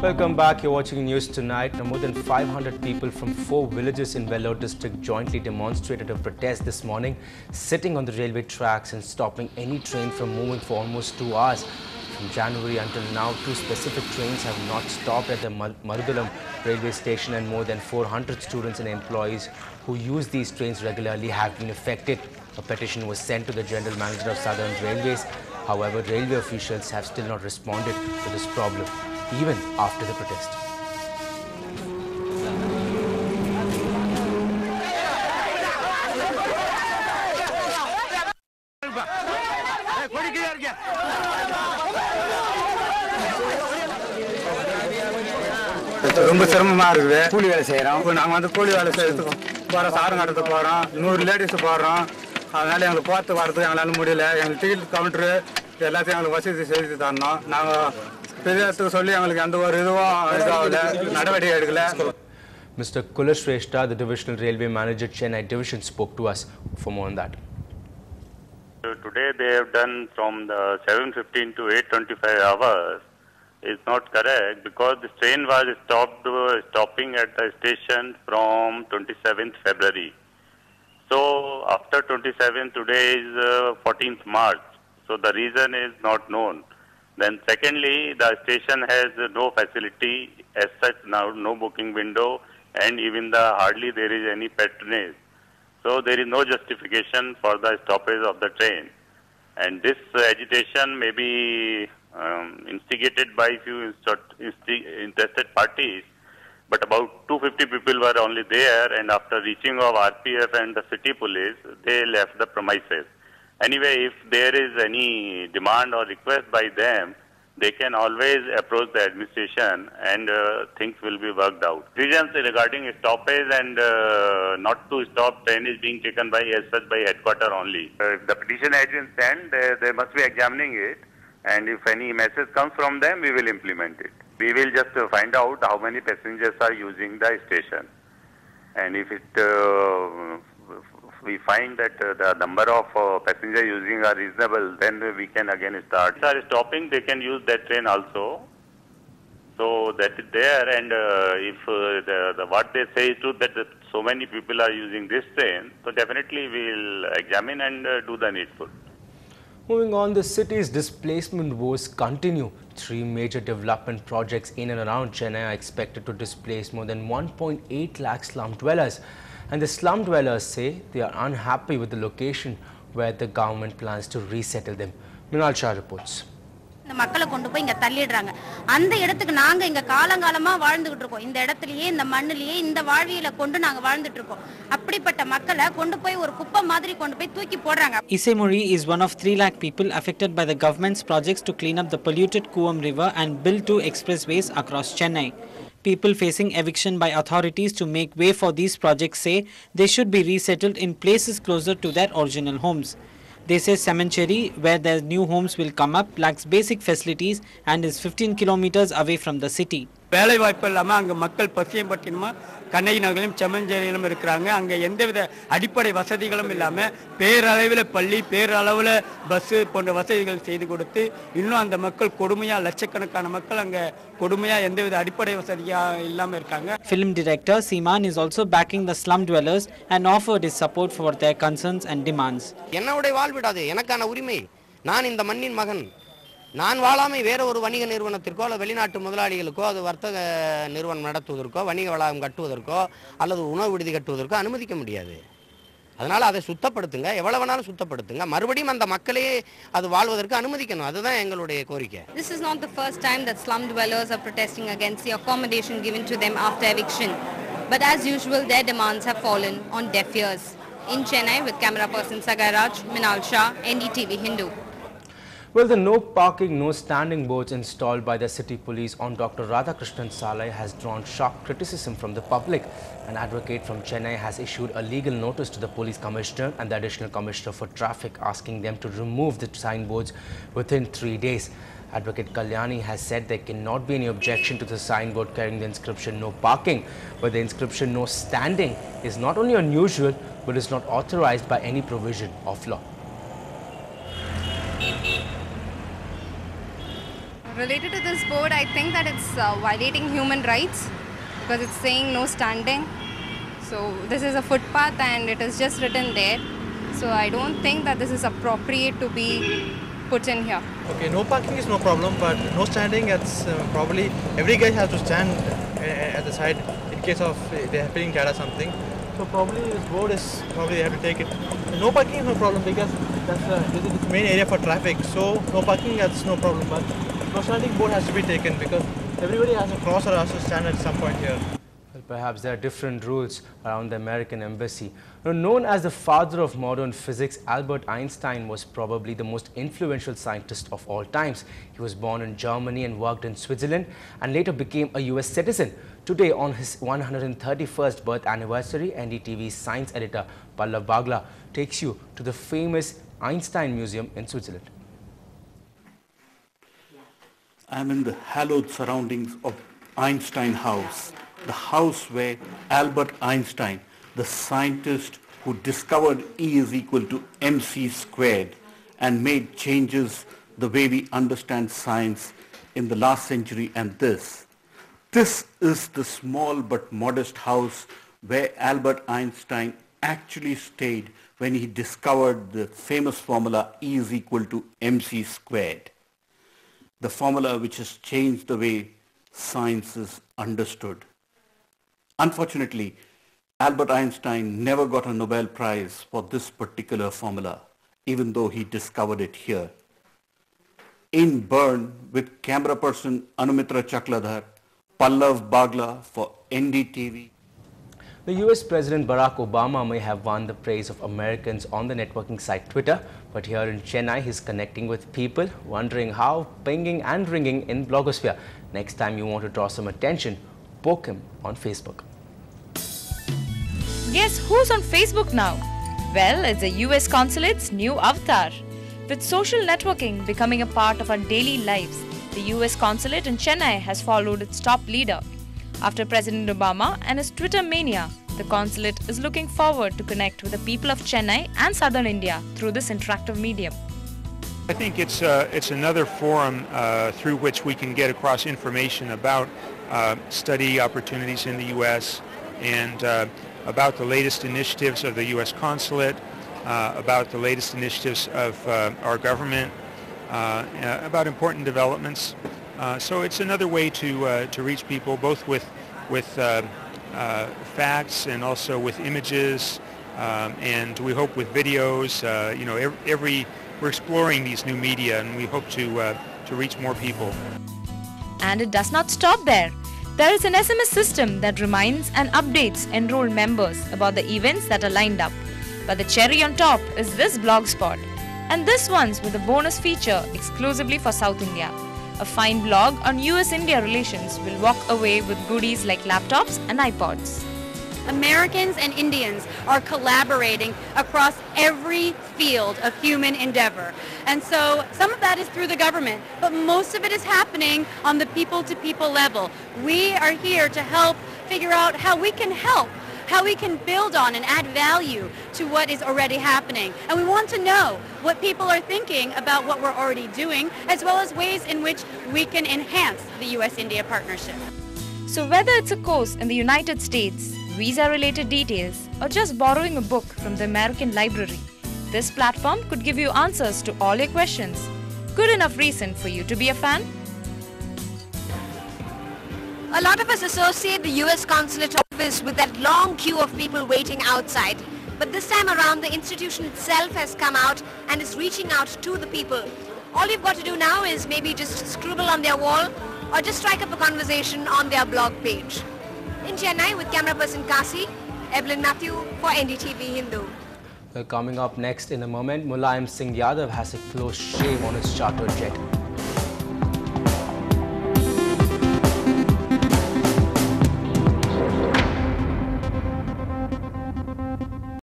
Welcome back. You're watching News Tonight. Now, more than 500 people from 4 villages in Vellore district jointly demonstrated a protest this morning, sitting on the railway tracks and stopping any train from moving for almost 2 hours. From January until now, 2 specific trains have not stopped at the Marudulam railway station, and more than 400 students and employees who use these trains regularly have been affected. A petition was sent to the General Manager of Southern Railways. However, railway officials have still not responded to this problem, even after the protest. ரொம்ப சிரமமா இருக்குது. கூலி வேலை செய்யறோம். நாங்க வந்து கூலி வேலை செய்யறதுக்கு போறோம், சாரம் கட்டத்துக்கு போறோம், 100 லேடிஸ் போறோம். அதனால எங்களுக்கு போறது வரது எங்களால முடியல. எங்க டிக்கெட் கவுண்டர் எல்லாத்தையும் எங்களுக்கு வசதி செய்து தரணும். நாங்க பெரியத்துக்கு சொல்லி எங்களுக்கு எந்த ஒரு இதுவும் நடவடிக்கை எடுக்கல. Mr. Kulashrestha, the Divisional Railway Manager, Chennai Division, spoke to us for more on that. Today they have done from the 7:15 to 8:25 hours. Is not correct because the train was stopping at the station from 27th February. So after 27th, today is 14th March. So the reason is not known. Then secondly, the station has no facility as such now, no booking window, and even hardly there is any patronage. So there is no justification for the stoppage of the train. And this agitation may be instigated by few interested parties, but about 250 people were only there, and after reaching of RPF and the city police, they left the premises. Anyway, if there is any demand or request by them, they can always approach the administration and things will be worked out. Decisions regarding stoppage and not to stop train is being taken by as such by headquarter only. If the petition has been sent, they must be examining it, and if any message comes from them, we will implement it. We will just find out how many passengers are using the station, and if we find that the number of passengers using are reasonable, then we can again start. If they are stopping, they can use that train also. So that is there, and if what they say is true, that so many people are using this train, so definitely we will examine and do the needful. Moving on, the city's displacement woes continue. 3 major development projects in and around Chennai are expected to displace more than 1.8 lakh slum dwellers. And the slum dwellers say they are unhappy with the location where the government plans to resettle them. Minal Shah reports. இந்த மக்களை கொண்டு போய் இங்க தள்ளிடுறாங்க. அந்த இடத்துக்கு நாங்க இங்க காலங்காலமா வாழ்ந்துகிட்டு இருக்கோம். இந்த இடத்துலயே இந்த மண்ணிலேயே இந்த வாழ்வியல கொண்டு நாங்க வாழ்ந்துட்டு இருக்கோம். அப்படிப்பட்ட மக்களை கொண்டு போய் ஒரு குப்பை மாதிரி கொண்டு போய் தூக்கி போடுறாங்க. Isemuri is one of 3 lakh people affected by the government's projects to clean up the polluted Kuam River and build 2 expressways across Chennai. People facing eviction by authorities to make way for these projects say they should be resettled in places closer to their original homes. They say Semancheri, where their new homes will come up, lacks basic facilities and is 15 kilometers away from the city. வேலை வாய்ப்பு இல்லாமல் அங்கே மக்கள் பசியம் பட்டினமா கண்ணகி நகரிலும் செம்மஞ்சேரியிலும் இருக்கிறாங்க. அங்கே எந்தவித அடிப்படை வசதிகளும் இல்லாமல் பேரளவில் பள்ளி, பேரளவில் பஸ்ஸு போன்ற வசதிகள் செய்து கொடுத்து இன்னும் அந்த மக்கள் கொடுமையாக லட்சக்கணக்கான மக்கள் அங்கே கொடுமையாக எந்தவித அடிப்படை வசதியாக இல்லாமல் இருக்காங்க. Film director Seeman is also backing the slum dwellers and offered his support for their concerns and demands. என்னுடைய வாழ்விடாது, எனக்கான உரிமை. நான் இந்த மண்ணின் மகன். நான் வாழாமை வேற ஒரு வணிக நிறுவனத்திற்கோ அல்லது வெளிநாட்டு முதலாளிகளுக்கோ அது வர்த்தக நிறுவனம் நடத்துவதற்கோ வணிக வளாகம் கட்டுவதற்கோ அல்லது உணவு விடுதி கட்டுவதற்கோ அனுமதிக்க முடியாது. அதனால அதை சுத்தப்படுத்துங்க, எவ்வளவு வேணாலும் சுத்தப்படுத்துங்க, மறுபடியும் அந்த மக்களே அது வாழ்வதற்கு அனுமதிக்கணும். அதுதான் எங்களுடைய கோரிக்கை. This is not the first time that slum dwellers are protesting against the accommodation given to them after eviction. But as usual, their demands have fallen on deaf ears. In Chennai, with camera person Sagar Raj, Minal Shah, NDTV Hindu. Well, the no parking, no standing boards installed by the city police on Dr. Radhakrishnan Salai has drawn sharp criticism from the public. An advocate from Chennai has issued a legal notice to the police commissioner and the additional commissioner for traffic, asking them to remove the signboards within 3 days. Advocate Kalyani has said there cannot be any objection to the signboard carrying the inscription no parking, but the inscription no standing is not only unusual but is not authorized by any provision of law. Related to this board, I think that it's violating human rights because it's saying no standing. So this is a footpath and it is just written there. So I don't think that this is appropriate to be put in here. Okay, no parking is no problem, but no standing, it's probably every guy has to stand at the side in case of they are paying data something. So probably this board is probably they have to take it. No parking is no problem because this is the main area for traffic. So no parking, that's no problem. But no standing board has to be taken because everybody has to cross or has to stand at some point here. Well, perhaps there are different rules around the American embassy. Now, known as the father of modern physics, Albert Einstein was probably the most influential scientist of all times. He was born in Germany and worked in Switzerland and later became a US citizen. Today, on his 131st birth anniversary, NDTV's science editor Pallav Bagla takes you to the famous Einstein Museum in Switzerland. I'm in the hallowed surroundings of Einstein House, the house where Albert Einstein, the scientist who discovered E is equal to mc squared and made changes the way we understand science in the last century and this. This is the small but modest house where Albert Einstein actually stayed when he discovered the famous formula E is equal to mc squared. The formula which has changed the way science is understood. Unfortunately, Albert Einstein never got a Nobel Prize for this particular formula, even though he discovered it here. In Bern, with camera person Anumitra Chakladhar, Pallav Bagla for NDTV. The US President Barack Obama may have won the praise of Americans on the networking site Twitter, but here in Chennai, he's connecting with people, wondering how pinging and ringing in blogosphere. Next time you want to draw some attention, poke him on Facebook. Guess who's on Facebook now? Well, it's the US Consulate's new avatar. With social networking becoming a part of our daily lives, the US Consulate in Chennai has followed its top leader. After President Obama and his Twitter mania, the consulate is looking forward to connect with the people of Chennai and southern India through this interactive medium. I think it's another forum through which we can get across information about study opportunities in the U.S. and about the latest initiatives of the U.S. Consulate, about the latest initiatives of our government, about important developments. So it's another way to reach people, both with facts and also with images, and we hope with videos. You know, we're exploring these new media, and we hope to reach more people. And it does not stop there. There is an SMS system that reminds and updates enrolled members about the events that are lined up. But the cherry on top is this blog spot, and this one's with a bonus feature exclusively for South India. A fine blog on US-India relations will walk away with goodies like laptops and iPods. Americans and Indians are collaborating across every field of human endeavor. And so some of that is through the government, but most of it is happening on the people-to-people level. We are here to help figure out how we can help, how we can build on and add value to what is already happening. And we want to know what people are thinking about what we're already doing, as well as ways in which we can enhance the US-India partnership. So whether it's a course in the United States, visa-related details, or just borrowing a book from the American Library, this platform could give you answers to all your questions. Good enough reason for you to be a fan? A lot of us associate the US Consulate office with that long queue of people waiting outside. But this time around, the institution itself has come out and is reaching out to the people. All you've got to do now is maybe just scribble on their wall or just strike up a conversation on their blog page. In Chennai, with camera person Kasi, Evelyn Matthew for NDTV Hindu. Well, coming up next in a moment, Mulayam Singh Yadav has a close shave on his charter jet.